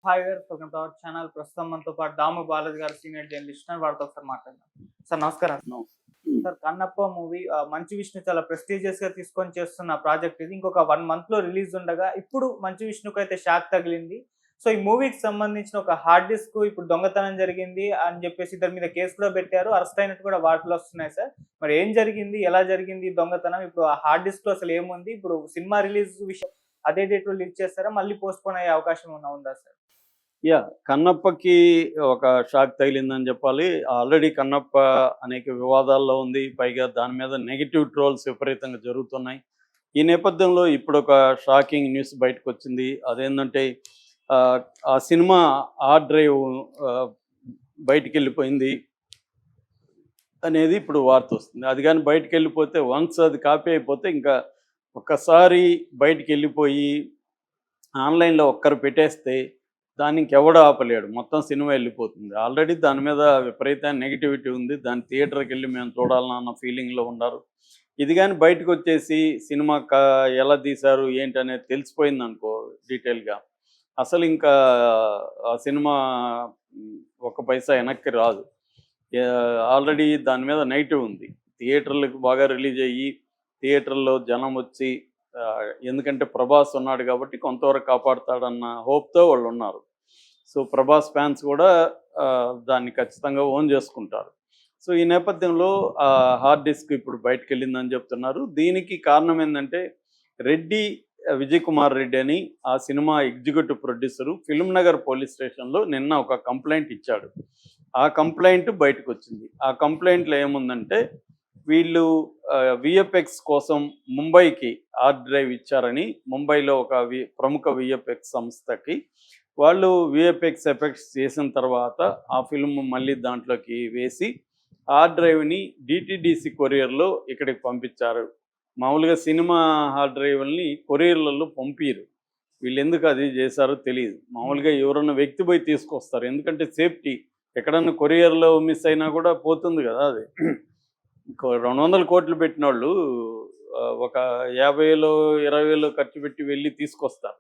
Hi గారు, welcome to our channel. ప్రస్తుతం మనతో పాటు దాము బాలాజీ గారు, సీనియర్ జర్నలిస్ట్ ఉన్నారు. వారితో ఒకసారి మాట్లాడదాం. సార్ నమస్కారం. అవును. సార్, కన్నప్ప మూవీ మంచు విష్ణు చాలా ప్రెస్టీజియస్ గా తీసుకొని చేస్తున్న ప్రాజెక్ట్ ఇది. ఇంకొక 1 మంత్ లో రిలీజ్ ఉండగా ఇప్పుడు మంచు విష్ణుకు అయితే షాక్ తగిలింది. సో ఈ మూవీకి సంబంధించిన ఒక హార్డ్ డిస్క్ ఇప్పుడు దొంగతనం జరిగింది అని చెప్పేసి ఇద్దరి మీద కేసు కూడా పెట్టారు. అరెస్ట్ అయినట్టు కూడా వార్తలు వస్తున్నాయి సార్. మరి ఏం జరిగింది, ఎలా జరిగింది ఈ దొంగతనం? ఇప్పుడు ఆ హార్డ్ డిస్క్ లో అసలు ఏముంది? ఇప్పుడు సినిమా రిలీజ్ విషయం అదే డేట్ లో రిలీజ్ చేస్తారా, మళ్ళీ పోస్ట్ పోన్ అయ్యే అవకాశం ఉందా సార్? కన్నప్పకి ఒక షాక్ తగిలిందని చెప్పాలి. ఆల్రెడీ కన్నప్ప అనేక వివాదాల్లో ఉంది. పైగా దాని మీద నెగెటివ్ ట్రోల్స్ విపరీతంగా జరుగుతున్నాయి. ఈ నేపథ్యంలో ఇప్పుడు ఒక షాకింగ్ న్యూస్ బయటకొచ్చింది. అదేంటంటే ఆ సినిమా హార్డ్ డ్రైవ్ బయటికెళ్ళిపోయింది అనేది ఇప్పుడు వార్త వస్తుంది. అది కానీ బయటికెళ్ళిపోతే వన్స్ అది కాపీ అయిపోతే ఇంకా ఒక్కసారి బయటికెళ్ళిపోయి ఆన్లైన్లో ఒక్కరు పెట్టేస్తే దాన్ని ఇంకెవడూ ఆపలేడు. మొత్తం సినిమా వెళ్ళిపోతుంది. ఆల్రెడీ దాని మీద విపరీతమైన నెగిటివిటీ ఉంది. దాన్ని థియేటర్కి వెళ్ళి మేము చూడాలన్న ఫీలింగ్లో ఉన్నారు. ఇది కానీ బయటకు వచ్చేసి సినిమా ఎలా తీశారు ఏంటి అనేది తెలిసిపోయింది అనుకో డీటెయిల్గా, అసలు ఇంకా ఆ సినిమా ఒక పైసా వెనక్కి రాదు. ఆల్రెడీ దాని మీద నెగిటివ్ ఉంది. థియేటర్లకు బాగా రిలీజ్ అయ్యి థియేటర్లో జనం వచ్చి ఎందుకంటే ప్రభాస్ ఉన్నాడు కాబట్టి కొంతవరకు కాపాడుతాడన్న హోప్తో వాళ్ళు ఉన్నారు. సో ప్రభాస్ ఫ్యాన్స్ కూడా దాన్ని ఖచ్చితంగా ఓన్ చేసుకుంటారు. సో ఈ నేపథ్యంలో హార్డ్ డిస్క్ ఇప్పుడు బయటకు వెళ్ళిందని చెప్తున్నారు. దీనికి కారణం ఏంటంటే విజయ్ కుమార్ రెడ్డి అని ఆ cinema executive producer film Nagar police స్టేషన్లో నిన్న ఒక కంప్లైంట్ ఇచ్చాడు. ఆ కంప్లైంట్ బయటకు వచ్చింది. ఆ కంప్లైంట్లో ఏముందంటే వీళ్ళు విఎఫ్ఎక్స్ కోసం ముంబైకి హార్డ్ డ్రైవ్ ఇచ్చారని, ముంబైలో ఒక ప్రముఖ విఎఫ్ఎక్స్ సంస్థకి వాళ్ళు విఎఫ్ఎక్స్ ఎఫెక్ట్స్ చేసిన తర్వాత ఆ ఫిల్మ్ మళ్ళీ దాంట్లోకి వేసి హార్డ్ డ్రైవ్ని డిటిడిసి కొరియర్లో ఇక్కడికి పంపించారు. మామూలుగా సినిమా హార్డ్ డ్రైవ్ని కొరియర్లలో పంపిరు. వీళ్ళు ఎందుకు అది చేశారో తెలియదు. మామూలుగా ఎవరన్నా వ్యక్తి పోయి తీసుకొస్తారు, ఎందుకంటే సేఫ్టీ. ఎక్కడన్నా కొరియర్లో మిస్ అయినా కూడా పోతుంది కదా అది. 200 కోట్లు పెట్టిన వాళ్ళు ఒక 50,000 20,000 ఖర్చు పెట్టి వెళ్ళి తీసుకొస్తారు.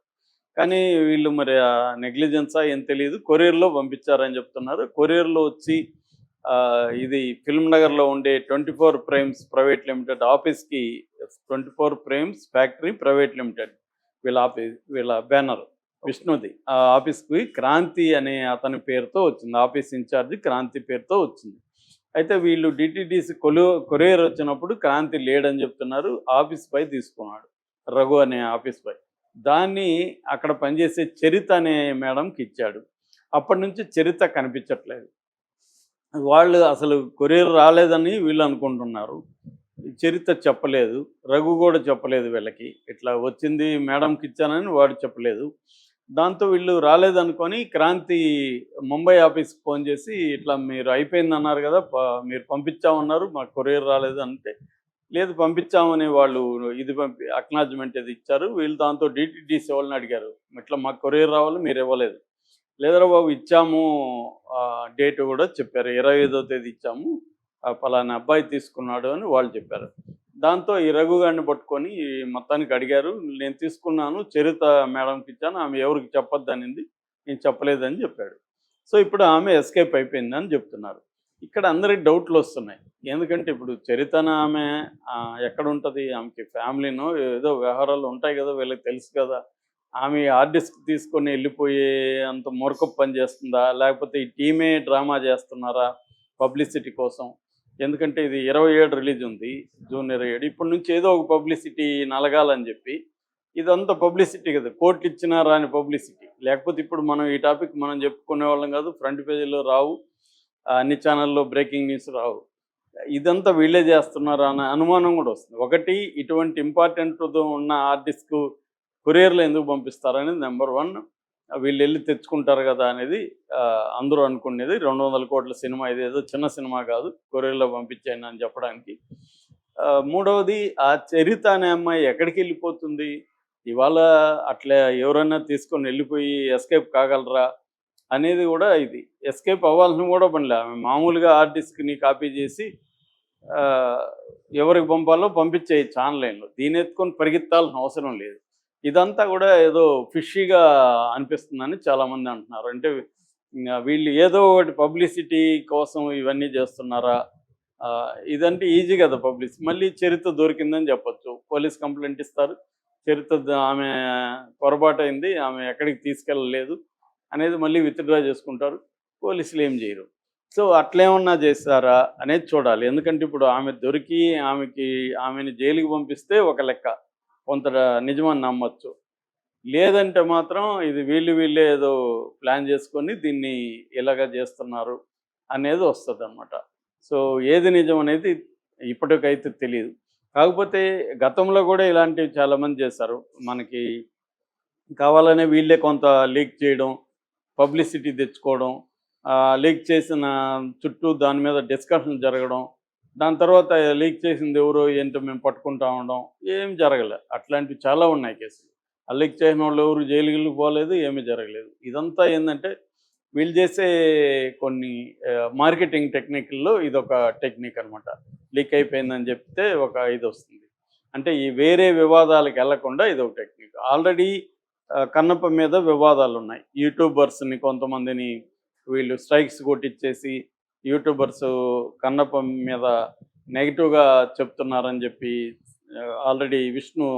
కానీ వీళ్ళు మరి ఆ నెగ్లిజెన్సా ఏం తెలియదు, కొరియర్లో పంపించారని చెప్తున్నారు. కొరియర్లో వచ్చి ఇది ఫిల్మ్ నగర్లో ఉండే 24 ప్రైమ్స్ ప్రైవేట్ లిమిటెడ్ ఆఫీస్కి, 24 ప్రైమ్స్ ఫ్యాక్టరీ ప్రైవేట్ లిమిటెడ్ వీళ్ళ బ్యానర్ విష్ణుది, ఆ ఆఫీస్కి క్రాంతి అనే అతని పేరుతో వచ్చింది. ఆఫీస్ ఇన్ఛార్జి క్రాంతి పేరుతో వచ్చింది. అయితే వీళ్ళు డిటిడిసి కొరియర్ వచ్చినప్పుడు క్రాంతి లేడని చెప్తున్నారు. ఆఫీస్ పై తీసుకున్నాడు, రఘు అనే ఆఫీస్ పై. దాన్ని అక్కడ పనిచేసే చరిత అనే మేడంకి ఇచ్చాడు. అప్పటి నుంచి చరిత కనిపించట్లేదు. వాళ్ళు అసలు కొరియర్ రాలేదని వీళ్ళు అనుకుంటున్నారు. చరిత చెప్పలేదు, రఘు కూడా చెప్పలేదు వీళ్ళకి. ఇట్లా వచ్చింది మేడంకి ఇచ్చానని వాడు చెప్పలేదు. దాంతో వీళ్ళు రాలేదనుకొని క్రాంతి ముంబై ఆఫీస్కి ఫోన్ చేసి ఇట్లా మీరు అయిపోయింది అన్నారు కదా, మీరు పంపించామన్నారు, మాకు కొరియర్ రాలేదు అంటే, లేదు పంపించామని వాళ్ళు అక్నాలజ్మెంట్ ఇది ఇచ్చారు. వీళ్ళు దాంతో డిటిడిసి వాళ్ళని అడిగారు, ఇట్లా మాకు కొరియర్ రావాలి, మీరు ఇవ్వలేదు. లేదరా బాబు ఇచ్చాము, డేట్ కూడా చెప్పారు, 25వ తేదీ ఇచ్చాము, పలానా అబ్బాయి తీసుకున్నాడు అని వాళ్ళు చెప్పారు. దాంతో ఈ రఘు గారిని పట్టుకొని మొత్తానికి అడిగారు. నేను తీసుకున్నాను, చరిత మేడంకి ఇచ్చాను, ఆమె ఎవరికి చెప్పొద్దనింది, నేను చెప్పలేదని చెప్పాడు. సో ఇప్పుడు ఆమె ఎస్కేప్ అయిపోయింది అని చెప్తున్నారు. ఇక్కడ అందరికి డౌట్లు వస్తున్నాయి. ఎందుకంటే ఇప్పుడు చరితన ఆమె ఎక్కడ ఉంటుంది, ఆమెకి ఫ్యామిలీనో ఏదో వ్యవహారాలు ఉంటాయి కదా, వీళ్ళకి తెలుసు కదా. ఆమె హార్డ్ డిస్క్ తీసుకొని వెళ్ళిపోయే అంత మూర్ఖపు పని చేస్తుందా, లేకపోతే ఈ టీమే డ్రామా చేస్తున్నారా పబ్లిసిటీ కోసం? ఎందుకంటే ఇది 27 రిలీజ్ ఉంది, జూన్ 27. ఇప్పటి నుంచి ఏదో ఒక పబ్లిసిటీ నలగాలని చెప్పి ఇదంతా పబ్లిసిటీ కదా, కోర్టు ఇచ్చినా రాని పబ్లిసిటీ. లేకపోతే ఇప్పుడు మనం ఈ టాపిక్ మనం చెప్పుకునే వాళ్ళం కాదు, ఫ్రంట్ పేజీలో రావు, అన్ని ఛానల్లో బ్రేకింగ్ న్యూస్ రావు. ఇదంతా వీళ్ళే చేస్తున్నారా అనే అనుమానం కూడా వస్తుంది. ఒకటి, ఇటువంటి ఇంపార్టెంట్ ఉన్న హార్డ్ డిస్క్ కొరియర్లో ఎందుకు పంపిస్తారనేది నెంబర్ 1. వీళ్ళు వెళ్ళి తెచ్చుకుంటారు కదా అనేది అందరూ అనుకునేది. 200 కోట్ల సినిమా, ఇదేదో చిన్న సినిమా కాదు, కొరియర్లో పంపించాను అని చెప్పడానికి. మూడవది, ఆ చరిత అనే అమ్మాయి ఎక్కడికి వెళ్ళిపోతుంది? ఇవాళ అట్లా ఎవరైనా తీసుకొని వెళ్ళిపోయి ఎస్కేప్ కాగలరా అనేది కూడా ఇది. ఎస్కేప్ అవ్వాల్సిన కూడా పనిలే, ఆమె మామూలుగా హార్డ్ డిస్క్ని కాపీ చేసి ఎవరికి పంపాలో పంపించేయచ్చు ఆన్లైన్లో. దీన్ని ఎత్తుకొని పరిగెత్తాల్సిన అవసరం లేదు. ఇదంతా కూడా ఏదో ఫిషీగా అనిపిస్తుందని చాలామంది అంటున్నారు. అంటే వీళ్ళు ఏదో ఒకటి పబ్లిసిటీ కోసం ఇవన్నీ చేస్తున్నారా? ఇదంటే ఈజీ కదా పబ్లిసిటీ. మళ్ళీ చరిత్ర దొరికిందని చెప్పొచ్చు. పోలీస్ కంప్లెయింట్ ఇస్తారు. ఆమె పొరపాటైంది, ఆమె ఎక్కడికి తీసుకెళ్ళలేదు అనేది మళ్ళీ విత్‌డ్రా చేసుకుంటారు. పోలీసులు ఏం చేయరు. సో అట్లేమన్నా చేశారా అనేది చూడాలి. ఎందుకంటే ఇప్పుడు ఆమె దొరికి ఆమెని జైలుకి పంపిస్తే ఒక లెక్క. కొంత నిజమని నమ్మొచ్చు. లేదంటే మాత్రం ఇది వీళ్ళే ఏదో ప్లాన్ చేసుకొని దీన్ని ఇలాగ చేస్తున్నారు అనేది వస్తదనమాట. సో ఏది నిజం అనేది ఇప్పటికైతే తెలీదు. కాకపోతే గతంలో కూడా ఇలాంటివి చాలామంది చేశారు. మనకి కావాలనే వీళ్ళే కొంత లీక్ చేయడం, పబ్లిసిటీ తెచ్చుకోవడం, లీక్ చేసిన చుట్టూ దాని మీద డిస్కషన్ జరగడం, దాని తర్వాత లీక్ చేసింది ఎవరో ఏంటో మేము పట్టుకుంటా ఉండడం, ఏం జరగలే. అట్లాంటివి చాలా ఉన్నాయి కేసులు. ఆ లీక్ చేసిన వాళ్ళు ఎవరు జైలుకి పోలేదు, ఏమీ జరగలేదు. ఇదంతా ఏంటంటే వీళ్ళు చేసే కొన్ని మార్కెటింగ్ టెక్నిక్‌ల్లో ఇదొక టెక్నిక్ అనమాట. లీక్ అయిపోయిందని చెప్తే ఒక ఇది వస్తుంది. అంటే ఈ వేరే వివాదాలకు వెళ్లకుండా ఇదొక టెక్నిక్. ఆల్రెడీ కన్నప్ప మీద వివాదాలున్నాయి. యూట్యూబర్స్‌ని కొంతమందిని వీళ్ళు స్ట్రైక్స్ కొట్టిచ్చేసి యూట్యూబర్స్ కన్నప్ప మీద నెగిటివ్‌గా చెప్తున్నారని చెప్పి ఆల్రెడీ విష్ణు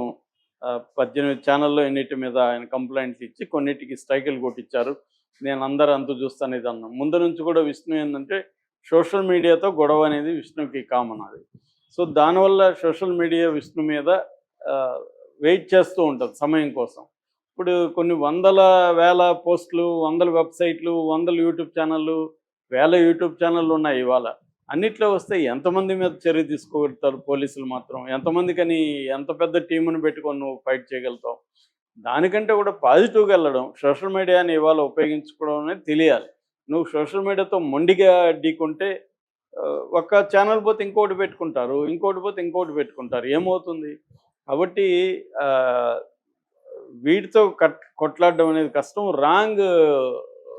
18 ఛానల్లో ఎన్నిటి మీద ఆయన కంప్లైంట్స్ ఇచ్చి కొన్నిటికి స్ట్రైకులు కొట్టించారు. నేను అందరూ అంతు చూస్తాను ఇది అన్నాను. ముందు నుంచి కూడా విష్ణు ఏంటంటే సోషల్ మీడియాతో గొడవ అనేది విష్ణుకి కామన్ అది. సో దానివల్ల సోషల్ మీడియా విష్ణు మీద వెయిట్ చేస్తూ ఉంటుంది సమయం కోసం. ఇప్పుడు కొన్ని వందల వేల పోస్టులు, వందల వెబ్సైట్లు, వందల యూట్యూబ్ ఛానళ్ళు, వేల యూట్యూబ్ ఛానళ్ళు ఉన్నాయి ఇవాళ. అన్నిట్లో వస్తే ఎంతమంది మీద చర్య తీసుకోగలుగుతారు పోలీసులు మాత్రం? ఎంతమందికని ఎంత పెద్ద టీముని పెట్టుకొని నువ్వు ఫైట్ చేయగలుగుతావు? దానికంటే కూడా పాజిటివ్‌గా వెళ్ళడం, సోషల్ మీడియాని ఇవాళ ఉపయోగించుకోవడం అనేది తెలియాలి. నువ్వు సోషల్ మీడియాతో మొండిగా ఢీకొంటే ఒక ఛానల్ పోతే ఇంకోటి పెట్టుకుంటారు, ఇంకోటి పోతే ఇంకోటి పెట్టుకుంటారు. ఏమవుతుంది? కాబట్టి వీటితో కొట్లాడడం అనేది కష్టం. రాంగ్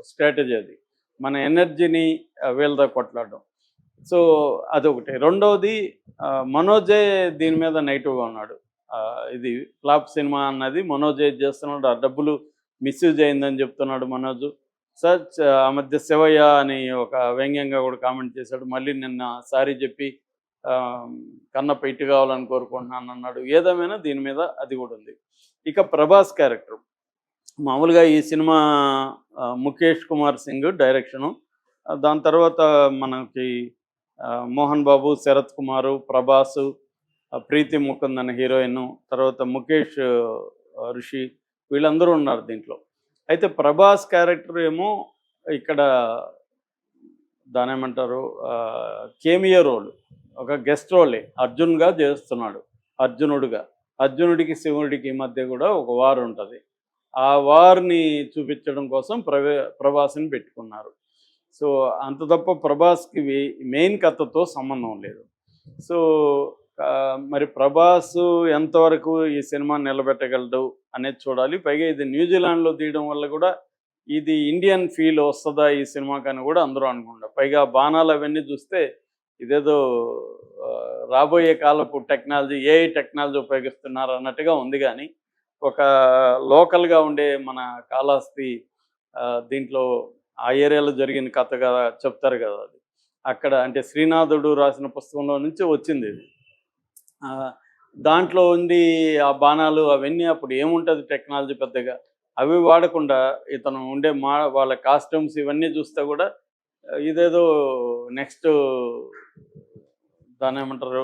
స్ట్రాటజీ అది. మన ఎనర్జీని వీళ్ళతో కొట్లాడడం. సో అదొకటి. రెండవది మనోజే దీని మీద నెగిటివ్‌గా ఉన్నాడు. ఇది ఫ్లాప్ సినిమా అన్నది మనోజే చేస్తున్నాడు. ఆ డబ్బులు మిస్‌యూజ్ అయిందని చెప్తున్నాడు మనోజు. ఆ మధ్య శివయ్య అని ఒక వ్యంగ్యంగా కూడా కామెంట్ చేశాడు. మళ్ళీ నిన్న సారీ చెప్పి కన్నప్ప హిట్ కావాలని కోరుకుంటున్నాను అన్నాడు. ఏదేమైనా దీని మీద అది కూడా ఉంది. ఇక ప్రభాస్ క్యారెక్టర్ మామూలుగా ఈ సినిమా ముఖేష్ కుమార్ సింగ్ డైరెక్షను. దాని తర్వాత మనకి మోహన్ బాబు, శరత్ కుమారు, ప్రభాసు, ప్రీతి ముకుంద్ అనే హీరోయిన్, తర్వాత ముఖేష్ ఋషి వీళ్ళందరూ ఉన్నారు దీంట్లో. అయితే ప్రభాస్ క్యారెక్టర్ ఏమో ఇక్కడ దానేమంటారు కేమియో రోల్, ఒక గెస్ట్ రోలే అర్జున్గా చేస్తున్నాడు. అర్జునుడికి శివుడికి మధ్య కూడా ఒక వార్ ఉంటుంది. ఆ వార్ని చూపించడం కోసం ప్రభాస్ని పెట్టుకున్నారు. సో అంత తప్ప ప్రభాస్కి మెయిన్ కథతో సంబంధం లేదు. సో మరి ప్రభాస్ ఎంతవరకు ఈ సినిమా నిలబెట్టగలడు అనేది చూడాలి. పైగా ఇది న్యూజిలాండ్లో తీయడం వల్ల కూడా ఇది ఇండియన్ ఫీల్ వస్తుందా ఈ సినిమాకని కూడా అందరూ అనుకుంటారు. పైగా బాణాలు అవన్నీ చూస్తే ఇదేదో రాబోయే కాలపు టెక్నాలజీ, ఏఐ టెక్నాలజీ ఉపయోగిస్తున్నారు అన్నట్టుగా ఉంది. కానీ ఒక లోకల్గా ఉండే మన కాళహస్తి దీంట్లో ఆ ఏరియాలో జరిగిన కథ కదా చెప్తారు కదా, అది అక్కడ అంటే శ్రీనాథుడు రాసిన పుస్తకంలో నుంచి వచ్చింది ఇది. దాంట్లో ఉంది ఆ బాణాలు అవన్నీ. అప్పుడు ఏముంటుంది టెక్నాలజీ పెద్దగా, అవి వాడకుండా ఇతను ఉండే వాళ్ళ కాస్ట్యూమ్స్ ఇవన్నీ చూస్తే కూడా ఇదేదో నెక్స్ట్ దాన్ని ఏమంటారు